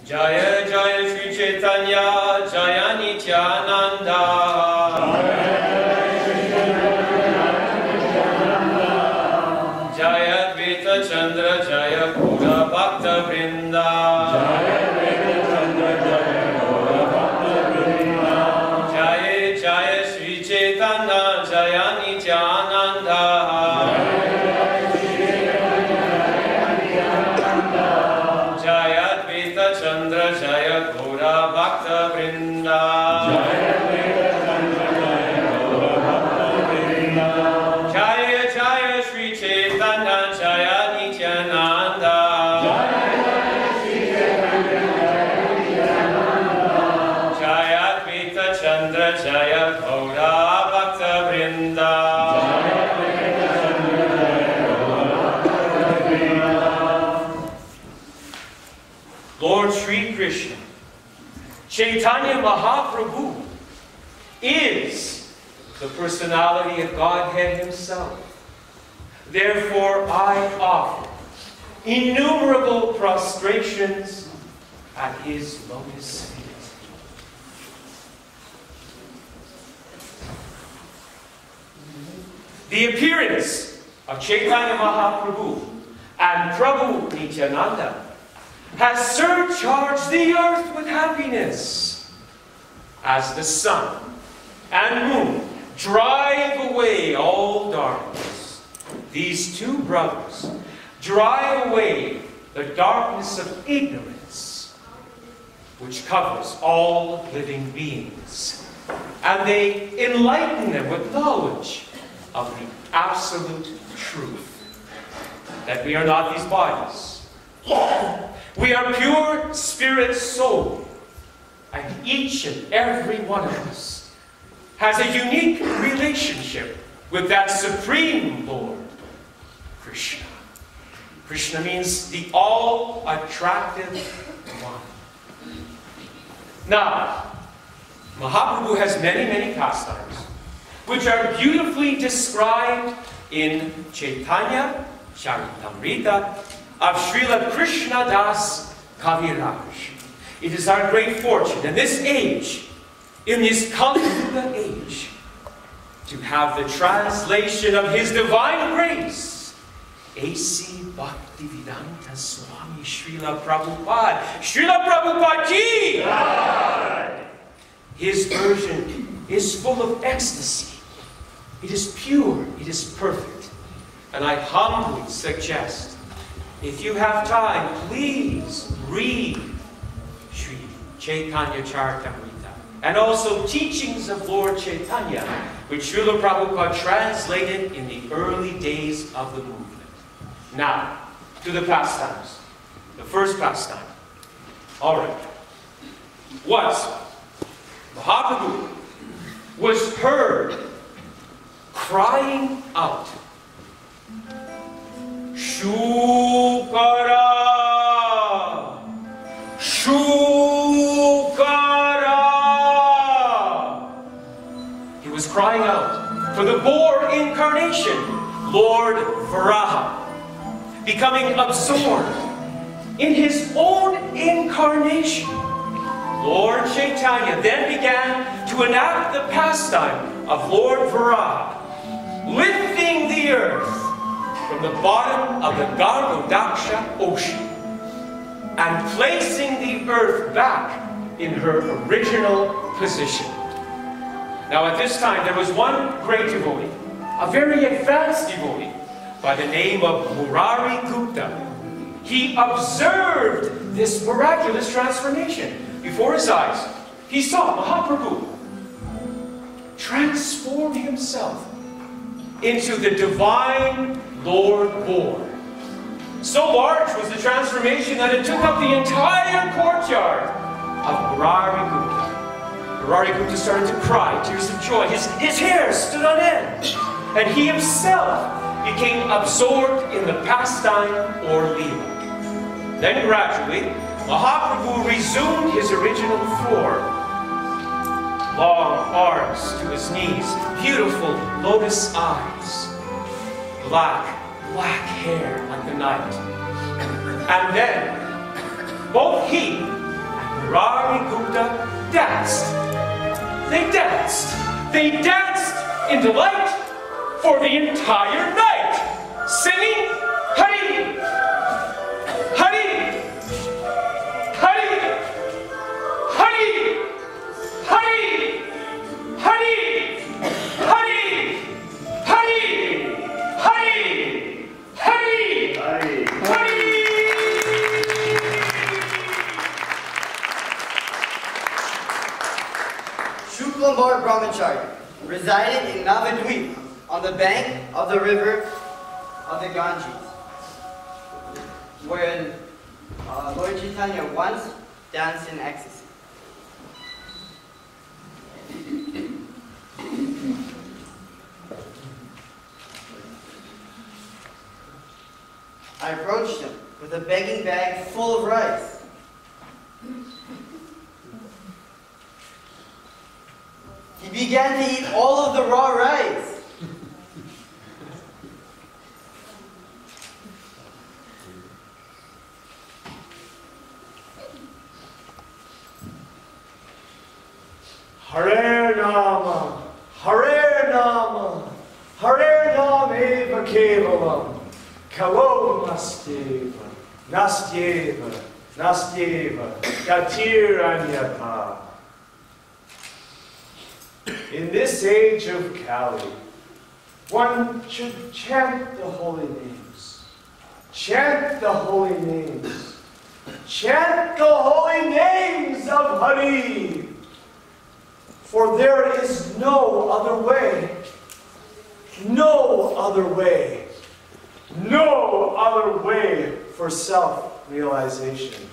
Jaya Jaya Sri Chaitanya Jaya Nityananda. Jaya Advaita Chandra Jaya Gaura Bhakta Vrinda. Jaya Jaya Sri Chaitanya Jaya Nityananda. Chandra Jaya Gaura Bhakta Vrinda. Jaya Jaya Sri Chaitanya Jaya Nityananda. Jaya Advaita Chandra Jaya Gaura Bhakta Vrinda. Lord Sri Krishna, Chaitanya Mahaprabhu, is the personality of Godhead Himself. Therefore, I offer innumerable prostrations at His lotus feet. The appearance of Chaitanya Mahaprabhu and Prabhu Nityananda has surcharged the earth with happiness as the sun and moon drive away all darkness. These two brothers drive away the darkness of ignorance which covers all living beings, and they enlighten them with knowledge of the absolute truth, that we are not these bodies. We are pure spirit soul, and each and every one of us has a unique relationship with that Supreme Lord, Krishna. Krishna means the all-attractive one. Now, Mahaprabhu has many, many pastimes, which are beautifully described in Chaitanya Charitamrita of Srila Krishna Das Kaviraj. It is our great fortune in this age, in this Kali Yuga age, to have the translation of His divine grace, A.C. Bhaktivedanta Swami Srila Prabhupada. Srila Prabhupada Ki! His version is full of ecstasy. It is pure, it is perfect. And I humbly suggest, if you have time, please read Sri Chaitanya Charitamrita and also teachings of Lord Chaitanya, which Srila Prabhupada translated in the early days of the movement. Now, to the pastimes. The first pastime. All right. Once, Mahaprabhu was heard crying out, Shukara! Shukara! He was crying out for the boar incarnation, Lord Varaha, becoming absorbed in his own incarnation. Lord Chaitanya then began to enact the pastime of Lord Varaha, lifting the earth from the bottom of the Gargodaksha ocean and placing the earth back in her original position. Now at this time there was one great devotee, a very advanced devotee by the name of Murari Gupta. He observed this miraculous transformation before his eyes. He saw Mahaprabhu transform himself into the divine Lord Boar. So large was the transformation that it took up the entire courtyard of Murari Gupta. Murari Gupta started to cry, tears of joy. His hair stood on end. And he himself became absorbed in the pastime or Leela. Then gradually, Mahaprabhu resumed his original form. Long arms to his knees, beautiful lotus eyes, black hair like the night. And then, both he Murari Gupta danced. They danced. They danced in delight for the entire night, singing Hari, Hari, Hari, Hari, Hari, Hari, Hari, Hari, Hari, Hari, Hari, Hari. Shuklambar Brahmachari resided in Navadvip on the bank of the river of the Ganges, where Lord Chaitanya once danced in ecstasy. I approached him with a begging bag full of rice. He began to eat all of the raw rice. Hare Nama, Hare Nama, Hare Nameva Kevalam, Kalo Nastyeva, Nastyeva, Nastyeva, Gatiranyapa. In this age of Kali, one should chant the holy names. Chant the holy names. Chant the holy names of Hari. For there is no other way. No other way. No other way for self-realization.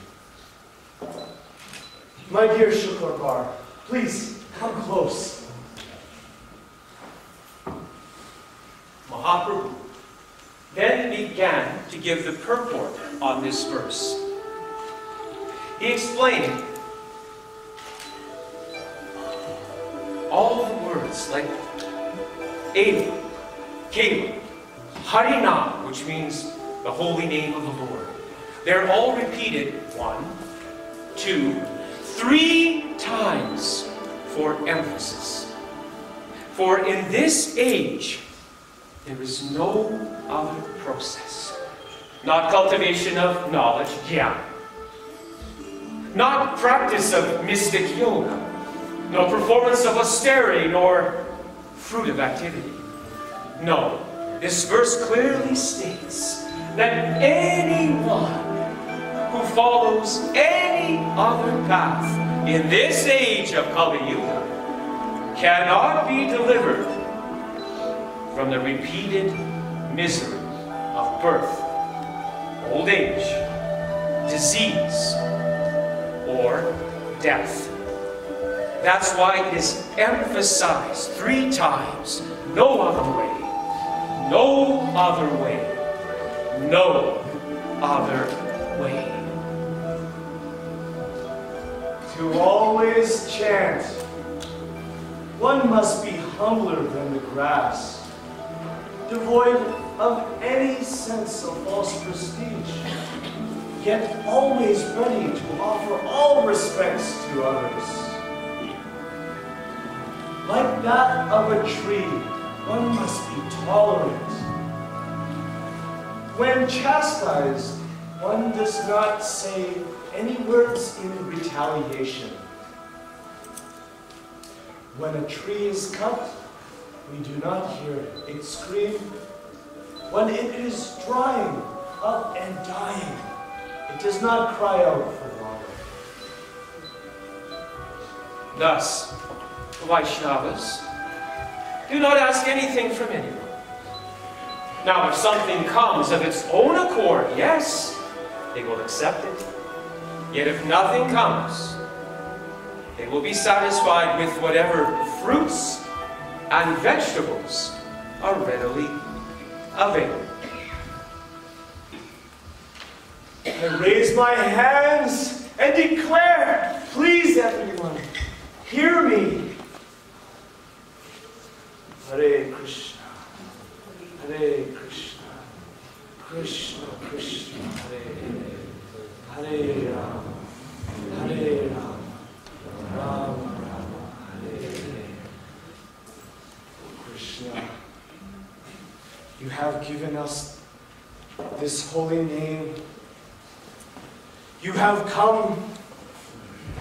My dear Shuklambar, please come close. Mahaprabhu then began to give the purport on this verse. He explained all the words like Eva, Keva, Harinam, which means the holy name of the Lord. They're all repeated 1, 2, 3 times for emphasis. For in this age, there is no other process. Not cultivation of knowledge, jnana. Not practice of mystic yoga. No performance of austerity, nor fruitive activity. No, this verse clearly states that anyone who follows any other path in this age of Kali Yuga cannot be delivered from the repeated misery of birth, old age, disease, or death. That's why it is emphasized 3 times. No other way. No other way. No other way. To always chant, one must be humbler than the grass, devoid of any sense of false prestige, yet always ready to offer all respects to others. Like that of a tree, one must be tolerant. When chastised, one does not say any words in retaliation. When a tree is cut, we do not hear it scream. When it is drying up and dying, it does not cry out for water. Thus, the Vaishnavas do not ask anything from anyone. Now, if something comes of its own accord, yes, they will accept it. Yet if nothing comes, they will be satisfied with whatever fruits and vegetables are readily available. I raise my hands and declare, please everyone, hear me. Hare Krishna, Hare Krishna, Krishna Krishna, Hare Hare, Hare Rama, Hare Rama. have given us this holy name. You have come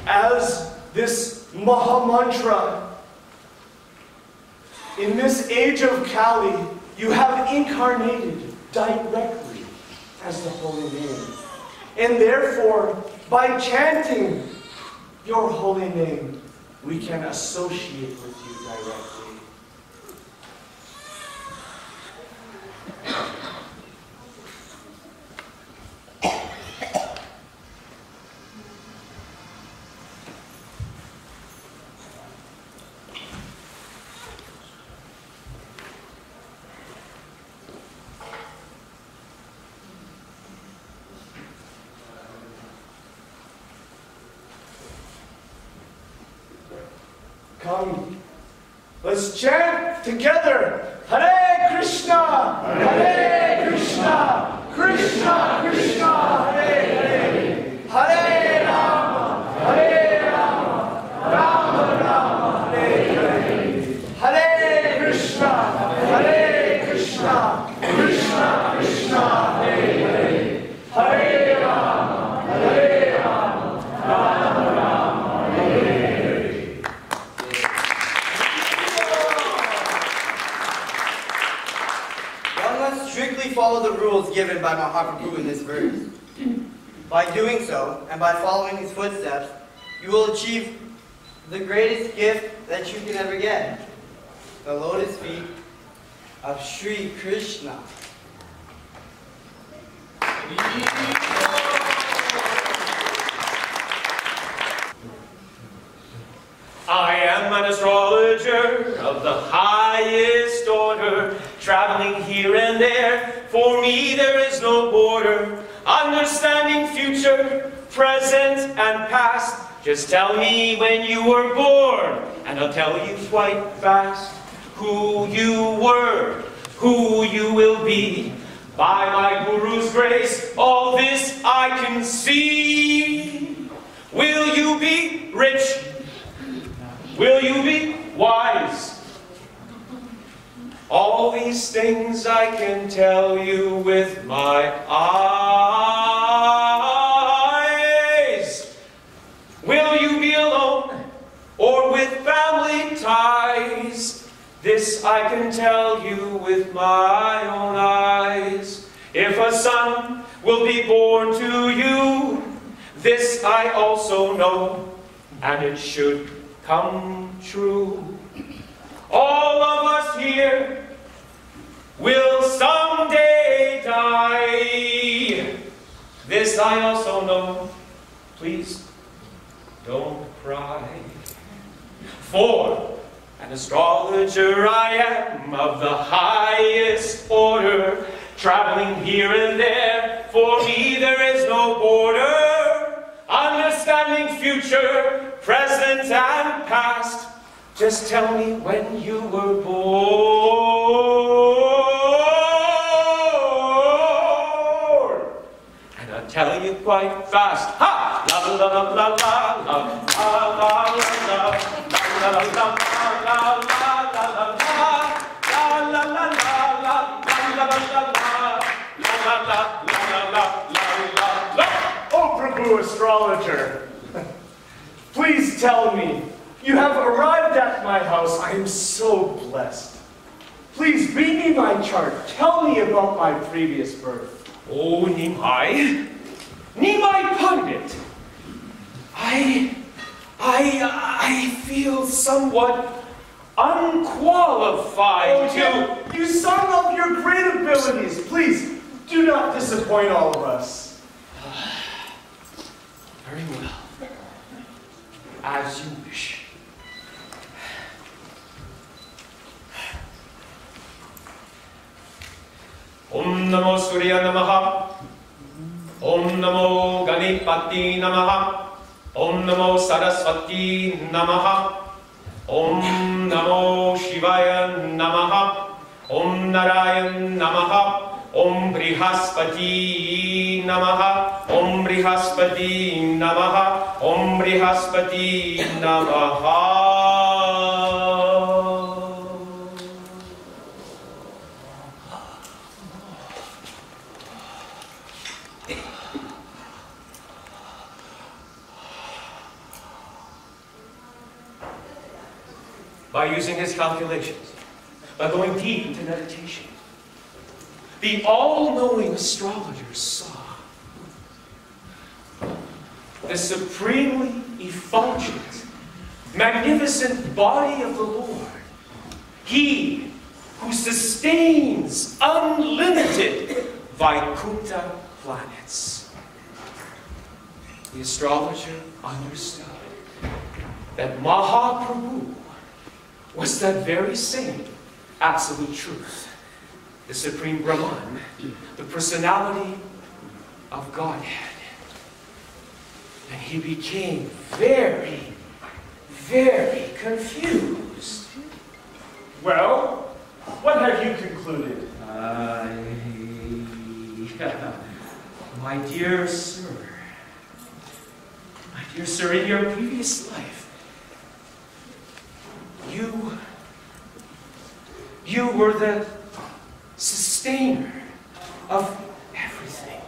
as this Mahamantra. In this age of Kali, you have incarnated directly as the holy name. And therefore, by chanting your holy name, we can associate with you directly. Come, let's chant together. Hare Krishna, Hare Krishna, Krishna Krishna, Hare Hare, Hare Rama, Hare Rama, Rama Rama, Hare Hare. Hare Krishna, Hare Krishna, Krishna Krishna, Hare Hare, Hare Rama, Hare Rama, Rama Rama, Hare Hare. Strictly follow the rules given by Mahaprabhu in this verse. By doing so, and by following his footsteps, you will achieve the greatest gift that you can ever get. The lotus feet of Sri Krishna. I am an astrologer of the highest order, traveling here and there. For me there is no border, understanding future, present, and past. Just tell me when you were born, and I'll tell you quite fast who you were, who you will be. By my Guru's grace, all this I can see. Will you be rich? Will you be wise? All these things I can tell you with my eyes. Will you be alone or with family ties? This I can tell you with my own eyes. If a son will be born to you, this I also know, and it should come true. All of us here will someday die. This I also know. Please don't cry. For an astrologer I am of the highest order, traveling here and there. For me there is no border, understanding future, present, and past. Just tell me when you were born, and I'll tell you quite fast. Ha! La la la la la la la la la la la. Oh, Prabhu Astrologer, please tell me, you have arrived at my house. I am so blessed. Please read me my chart. Tell me about my previous birth. Oh, Nimai Pandit, I feel somewhat unqualified to... You sung of your great abilities. Please, do not disappoint all of us. Very well. As you wish. Om Namo Surya Namaha. Om Namo Ganipati Namaha. Om Namo Saraswati Namaha. Om Namo Shivaya Namaha. Om Narayan Namaha. Om Brihaspati Namaha. Om Brihaspati Namaha. Om Brihaspati Namaha. by using his calculations, by going deep into meditation, the all-knowing astrologer saw the supremely effulgent, magnificent body of the Lord. He who sustains unlimited Vaikuntha planets. The astrologer understood that Mahaprabhu was that very same absolute truth, the Supreme Brahman, the personality of Godhead. And he became very, very confused. Well, what have you concluded? My dear sir, in your previous life, you were the sustainer of everything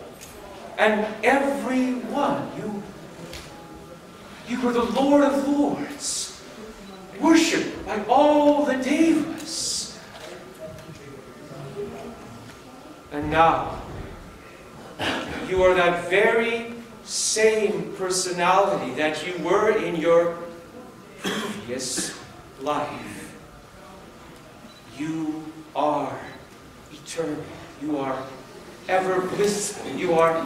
and everyone. You were the Lord of Lords, worshipped by all the devas. And now, you are that very same personality that you were in your previous life. You are eternal. You are ever blissful. You are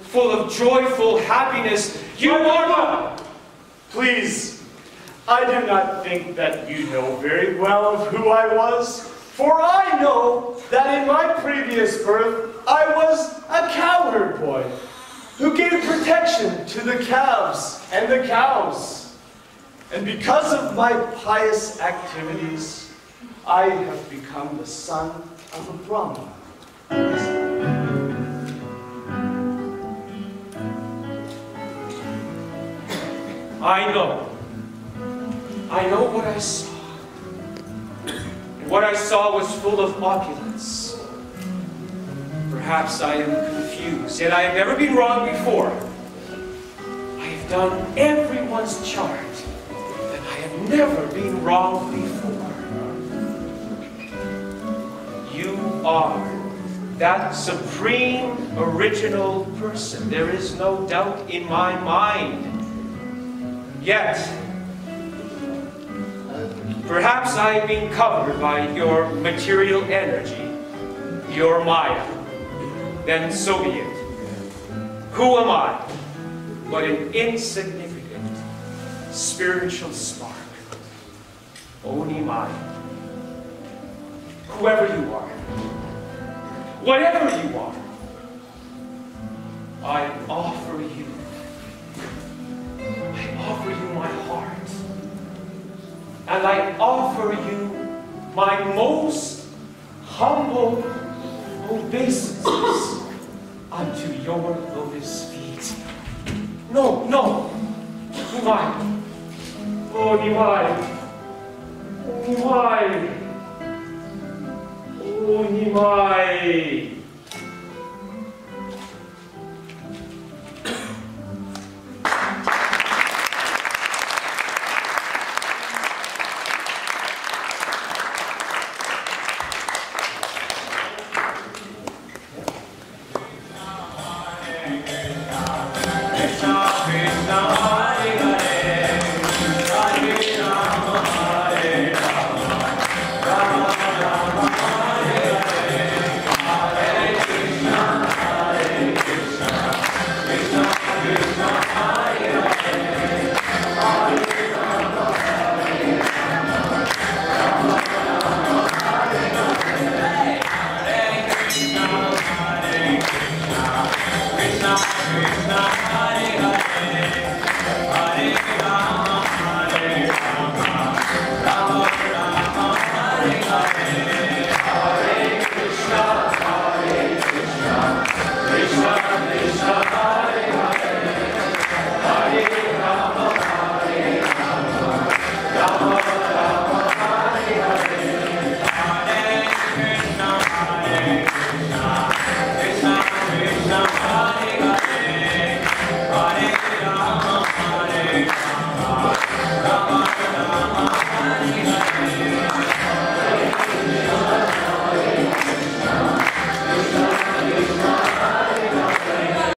full of joyful happiness. You are... Please, I do not think that you know very well of who I was, for I know that in my previous birth I was a cowherd boy who gave protection to the calves and the cows. And because of my pious activities, I have become the son of a Brahmin. I know what I saw. And what I saw was full of opulence. Perhaps I am confused, yet I have never been wrong before. I have done everyone's chart, and I have never been wrong before. You are that supreme original person. There is no doubt in my mind. Yet, perhaps I have been covered by your material energy, your Maya. Then so be it. Who am I but an insignificant spiritual spark? Only mine. Whoever you are, whatever you are, I offer you my heart, and I offer you my most humble obeisances unto your lotus feet. No, Nimai. Oh, Nimai. Oh, Nimai. Oh, Nimai.